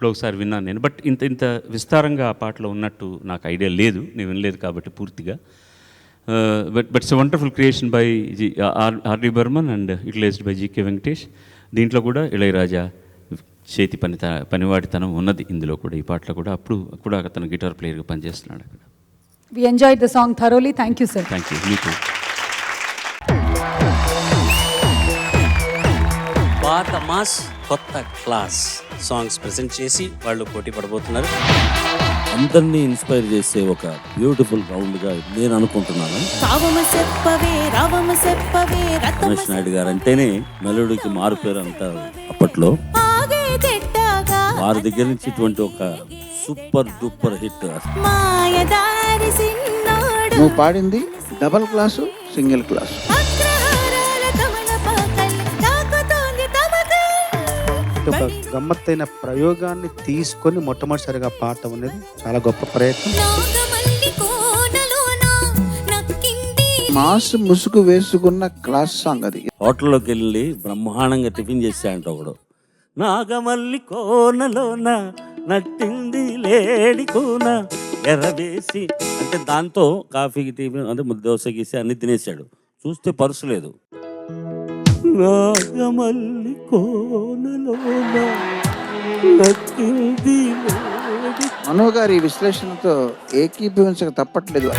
ఇప్పుడు ఒకసారి విన్నాను నేను. బట్ ఇంత విస్తారంగా ఆ పాటలో ఉన్నట్టు నాకు ఐడియా లేదు, నేను వినలేదు కాబట్టి పూర్తిగా. But it's wonderful creation by RD Burman and utilized by GK Venkatesh. దీంట్లో కూడా ఇళయరాజా చేతి పనివాడితనం ఉన్నది ఇందులో కూడా, ఈ పాటలో కూడా. అప్పుడు కూడా అతను గిటార్ ప్లేయర్గా పనిచేస్తున్నాడు అక్కడ. We enjoyed the song thoroughly. Thank you sir. Thank you. మీకు పాత మాస్ కొత్త క్లాస్ సాంగ్స్ ప్రెజెంట్ చేసి వాళ్ళు పోటీ పడబోతున్నారు. అందరినీ ఇన్స్పైర్ చేసే ఒక బ్యూటిఫుల్ రౌండ్గా నేను అనుకుంటున్నాను. రమేష్ నాయుడు గారు అంటేనే మెలోడీకి మారుపేరు అంటారు అప్పట్లో. వారి దగ్గర నుంచి ఇటువంటి ఒక సూపర్ డూపర్ హిట్. నువ్వు పాడింది డబల్ క్లాసు, సింగిల్ క్లాసు. ఒక గమ్మత్తైన ప్రయోగాన్ని తీసుకొని మొట్టమొదటిసారిగా పాడటం అనేది చాలా గొప్ప ప్రయత్నం. మాస్ ముసుగు వేసుకున్న క్లాస్ సాంగ్ అది. హోటల్లోకి వెళ్ళి బ్రహ్మాండంగా టిఫిన్ చేశాయంట ఒకడు. నాగమల్లి కోనలోన నట్టింది లేడి కోన ఎర్రవేసి అంటే దాంతో కాఫీకి టిఫిన్ అంటే దోశ గీసి అన్ని తినేసాడు. చూస్తే పర్సు లేదు. నాగమల్లి కోనలోన నట్టింది లేడి. మనో గారి విశ్లేషణతో ఏకీభవించక తప్పట్లేదు.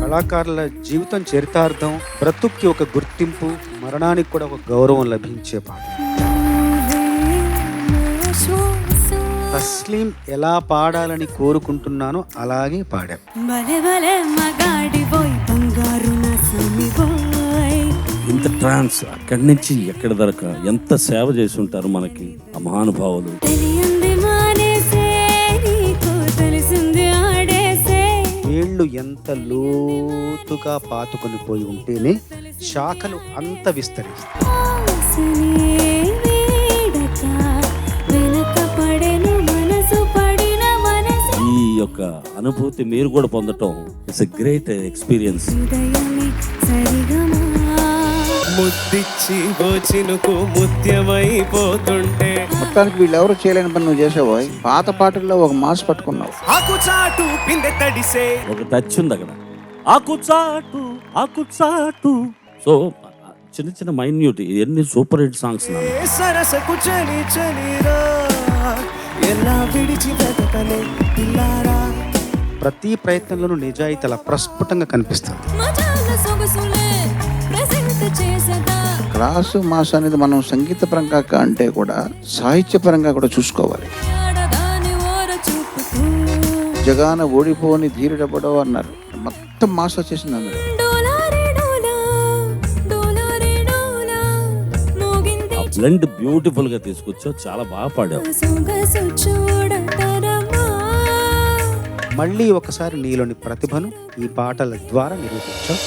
కళాకారుల జీవితం చరితార్థం, బ్రతుక్కి ఒక గుర్తింపు, మరణానికి కూడా ఒక గౌరవం లభించే పాట. తస్లీం ఎలా పాడాలని కోరుకుంటున్నానో అలాగే పాడా. ఇంత ట్రాన్స్ అక్కడి నుంచి ఎక్కడ దొరక ఎంత సేవ చేసి ఉంటారు మనకి ఆ మహానుభావులు. వేళ్ళు ఎంత లోతుగా పాతుకొని పోయి ఉంటేనే శాఖలు అంత విస్తరిస్తాయి. ఈ యొక్క అనుభూతి మీరు కూడా పొందటం ఇట్స్ ఎ గ్రేట్ ఎక్స్పీరియన్స్. ముద్దిచ్చి చినుకు ముత్యమైపోతుంటే మొత్తానికి వీళ్ళెవరు చేయలేని పని నువ్వు చేసావు. పాత పాటల్లో ఒక మాస్ పట్టుకున్నావు. ఆకుచాటు పిందె తడిసే ఒక టచ్ ఉంది అక్కడ. ఆకుచాటు ఆకుచాటు. సో చిన్న చిన్న మైన్యూట్ ఎన్ని సూపర్ హిట్ సాంగ్స్. సరసకు చలి చలిరా ఎలా విడిచి బ్రతకలే పిల్లారా. ప్రతి ప్రయత్నంలోనూ నిజాయితీ అలా ప్రస్ఫుటంగా కనిపిస్తుంది. క్లాసు మాస్ అనేది మనం సంగీత పరంగా అంటే కూడా సాహిత్య పరంగా కూడా చూసుకోవాలి. జగాన ఓడిపోని ధీరుడెవడో అన్నారు. మొత్తం మాస్ వచ్చేసింది అందులో. బ్లెండ్ బ్యూటిఫుల్ గా తీసుకొచ్చావు, చాలా బాగా పాడావు. మళ్ళీ ఒకసారి నీలోని ప్రతిభను ఈ పాటల ద్వారా నిరూపించావు.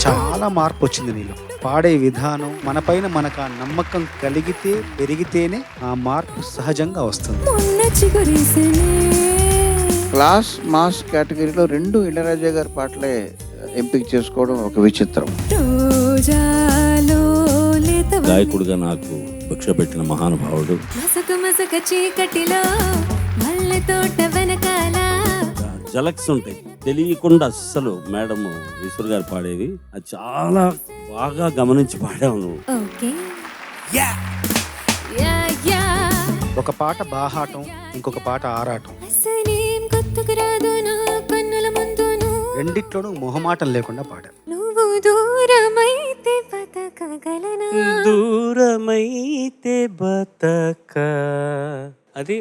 చాలా మార్పు వచ్చింది నీలో. పాడే విధానం మనపైన మనకు ఆ నమ్మకం కలిగితే పెరిగితేనే ఆ మార్పు సహజంగా వస్తుంది. క్లాస్ మాస్ కేటగిరీలో 2 ఇళయరాజా గారి పాటలే ఎంపిక చేసుకోవడం ఒక విచిత్రం. గాయకుడిగా నాకు భిక్ష పెట్టిన మహానుభావుడు. జలక్స్ ఉంటాయి తెలియకుండా అస్సలు మేడం ఈశ్వర్ గారు పాడేవి అది చాలా బాగా గమనించి పాడావు నువ్వు. ఒక పాట బాహాటం, ఇంకొక పాట ఆరాటం. రెండిట్లోనూ మొహమాటం లేకుండా పాడారు. దూరమైతే బతక అది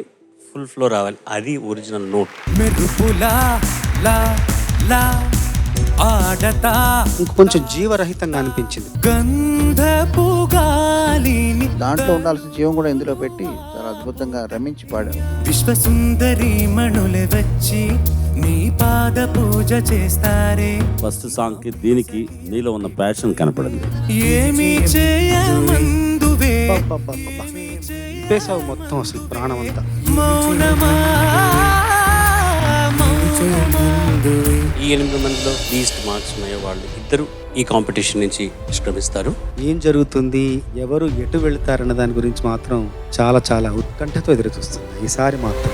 ఫుల్ ఫ్లో రావాలి. అది ఒరిజినల్ నోట్. మెరుపులా లా లా ఆడతా ఇంకొంచెం జీవరహితంగా అనిపించింది. గంధపు గాలిని దాంట్లో ఉండాల్సిన జీవం కూడా ఇందులో పెట్టి చాలా అద్భుతంగా రమించి పాడారు. విశ్వసుందరి మణులే వచ్చి నీ పాద పూజ చేస్తారే. ఫస్ట్ సాంగ్ కి దీనికి నీలో ఉన్న ప్యాషన్ కనపడింది. ఏమి చేయమందువే పేసావు మొత్తం అసలు ప్రాణం అంతా. మౌనమా ఈ 8 మందిలో లీస్ట్ మార్క్స్ ఉన్నాయో వాళ్ళు ఇద్దరు ఈ కాంపిటీషన్ నుంచి నిష్క్రమిస్తారు. ఏం జరుగుతుంది, ఎవరు ఎటు వెళ్తారన్న దాని గురించి మాత్రం చాలా చాలా ఉత్కంఠతో ఎదురు చూస్తుంది ఈసారి మాత్రం.